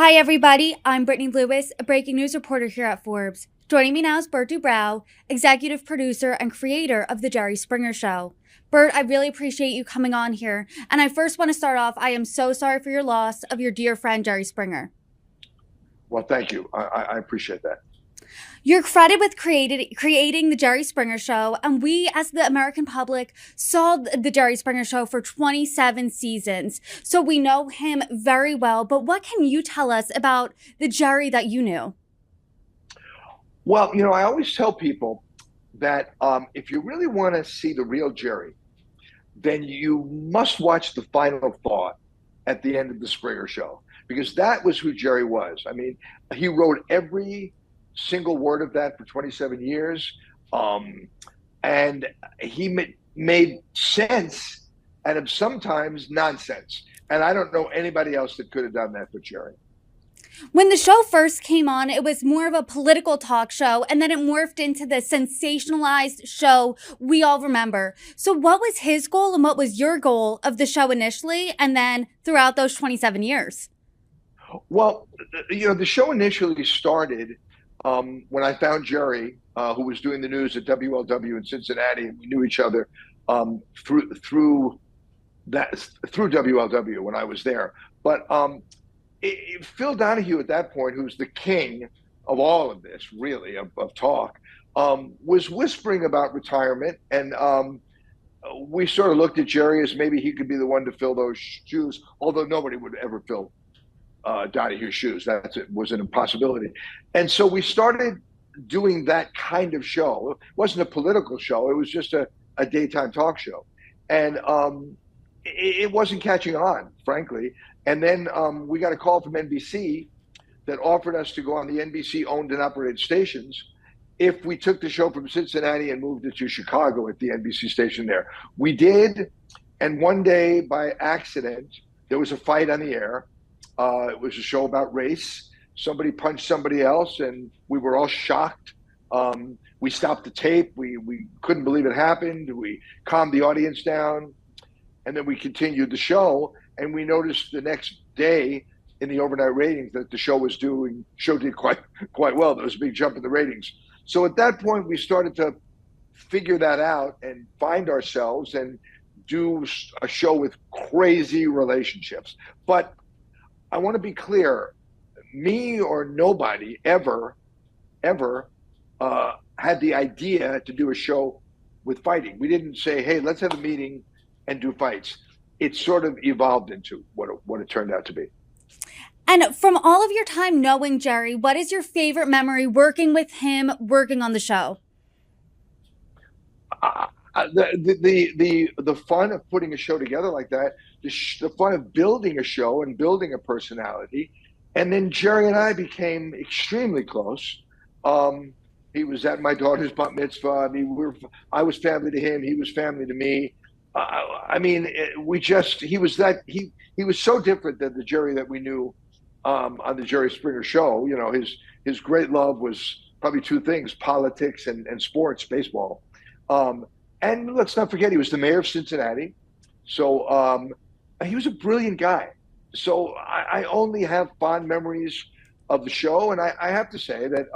Hi, everybody. I'm Brittany Lewis, a breaking news reporter here at Forbes. Joining me now is Burt Dubrow, executive producer and creator of The Jerry Springer Show. Burt, I really appreciate you coming on here. And I first want to start off, I am so sorry for your loss of your dear friend, Jerry Springer. Well, thank you. I appreciate that. You're credited with creating The Jerry Springer Show, and we, as the American public, saw The Jerry Springer Show for 27 seasons. So we know him very well, but what can you tell us about the Jerry that you knew? Well, I always tell people that if you really want to see the real Jerry, then you must watch the final thought at the end of the Springer Show, because that was who Jerry was. I mean, he wrote every single word of that for 27 years. And he made sense out of sometimes nonsense. And I don't know anybody else that could have done that for Jerry. When the show first came on, it was more of a political talk show, and then it morphed into the sensationalized show we all remember. So what was his goal and what was your goal of the show initially and then throughout those 27 years? Well, the show initially started when I found Jerry, who was doing the news at WLW in Cincinnati, and we knew each other through WLW when I was there. But Phil Donahue at that point, who's the king of all of this, really, of talk, was whispering about retirement. And we sort of looked at Jerry as maybe he could be the one to fill those shoes, although nobody would ever fill Donahue's shoes. It was an impossibility. And so we started doing that kind of show. It wasn't a political show. It was just a daytime talk show. And it wasn't catching on, frankly. And then we got a call from NBC that offered us to go on the NBC owned and operated stations if we took the show from Cincinnati and moved it to Chicago at the NBC station there. We did. And one day, by accident, there was a fight on the air. It was a show about race. Somebody punched somebody else, and we were all shocked. We stopped the tape. We couldn't believe it happened. We calmed the audience down, and then we continued the show. And we noticed the next day in the overnight ratings that the show did quite well. There was a big jump in the ratings. So at that point, we started to figure that out and find ourselves and do a show with crazy relationships. But I want to be clear, me or nobody ever had the idea to do a show with fighting. We didn't say, hey, let's have a meeting and do fights. It sort of evolved into what it turned out to be. And from all of your time knowing Jerry, what is your favorite memory working with him, working on the show? The fun of putting a show together like that, the fun of building a show and building a personality. And then Jerry and I became extremely close. He was at my daughter's bat mitzvah. I mean, I was family to him. He was family to me. He was so different than the Jerry that we knew on the Jerry Springer Show. His great love was probably two things: politics and sports, baseball. And let's not forget, he was the mayor of Cincinnati. So he was a brilliant guy. So I only have fond memories of the show. And I have to say that,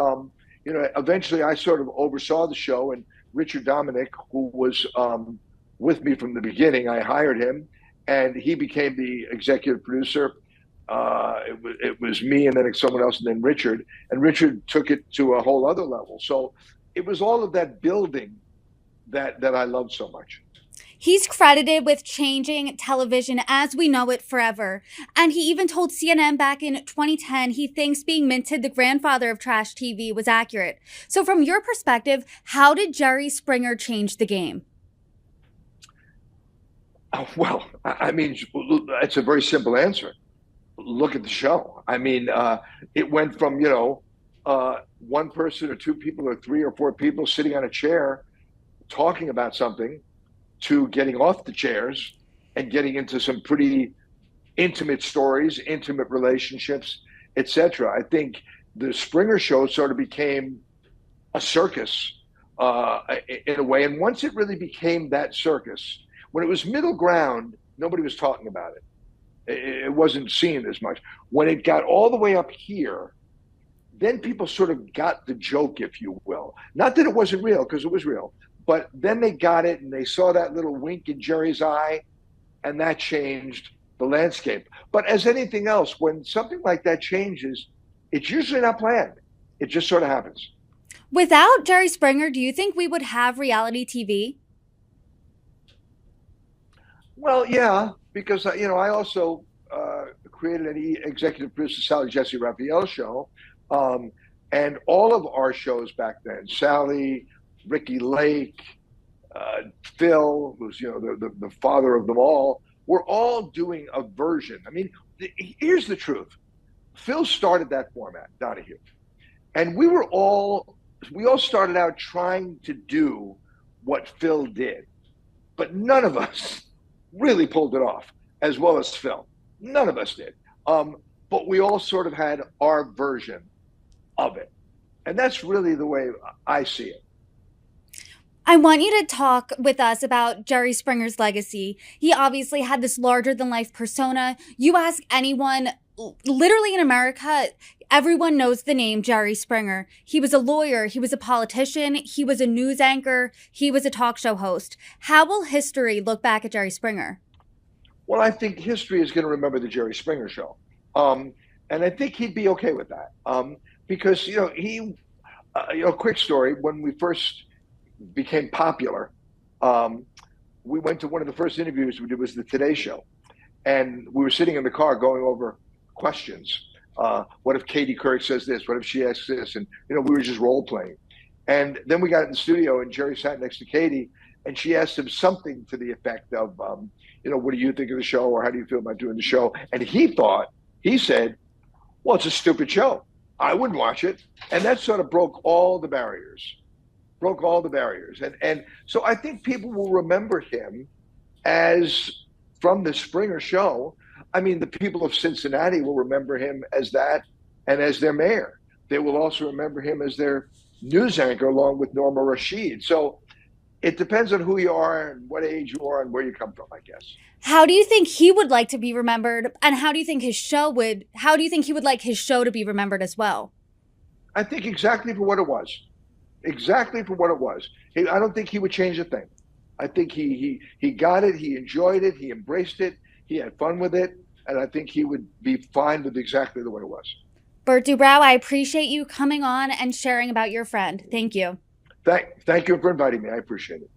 eventually I sort of oversaw the show, and Richard Dominic, who was with me from the beginning, I hired him, and he became the executive producer. It was me and then someone else and then Richard. And Richard took it to a whole other level. So it was all of that building that I love so much. He's credited with changing television as we know it forever. And he even told CNN back in 2010 he thinks being minted the grandfather of trash TV was accurate. So from your perspective, how did Jerry Springer change the game? Well, it's a very simple answer. Look at the show. It went from, one person or two people or three or four people sitting on a chair talking about something to getting off the chairs and getting into some pretty intimate stories, intimate relationships, etc. I think the Springer Show sort of became a circus in a way. And once it really became that circus, when it was middle ground, nobody was talking about it. It wasn't seen as much. When it got all the way up here, then people sort of got the joke, if you will. Not that it wasn't real, because it was real, but then they got it and they saw that little wink in Jerry's eye, and that changed the landscape. But as anything else, when something like that changes, it's usually not planned. It just sort of happens. Without Jerry Springer, do you think we would have reality TV? Well, yeah, because I also created an executive producer Sally Jesse Raphael show, um, and all of our shows back then, Sally, Ricky Lake, Phil, who's the father of them all, were all doing a version. I mean, here's the truth: Phil started that format, Donahue, and we all started out trying to do what Phil did, but none of us really pulled it off as well as Phil. None of us did. But we all sort of had our version of it. And that's really the way I see it. I want you to talk with us about Jerry Springer's legacy. He obviously had this larger than life persona. You ask anyone, literally in America, everyone knows the name Jerry Springer. He was a lawyer, he was a politician, he was a news anchor, he was a talk show host. How will history look back at Jerry Springer? Well, I think history is going to remember the Jerry Springer show. And I think he'd be okay with that. Because, quick story, when we first became popular, we went to one of the first interviews we did was the Today Show. And we were sitting in the car going over questions. What if Katie Couric says this? What if she asks this? And, we were just role playing. And then we got in the studio and Jerry sat next to Katie and she asked him something to the effect of, what do you think of the show? Or how do you feel about doing the show? And he said, well, it's a stupid show. I wouldn't watch it. And that sort of broke all the barriers. And so I think people will remember him as from the Springer show. I mean, the people of Cincinnati will remember him as that and as their mayor. They will also remember him as their news anchor along with Norma Rashid. So it depends on who you are and what age you are and where you come from, I guess. How do you think he would like to be remembered? And how do you think he would like his show to be remembered as well? I think exactly for what it was. Exactly for what it was. I don't think he would change a thing. I think he got it. He enjoyed it. He embraced it. He had fun with it. And I think he would be fine with exactly the way it was. Burt Dubrow, I appreciate you coming on and sharing about your friend. Thank you. Thank you for inviting me. I appreciate it.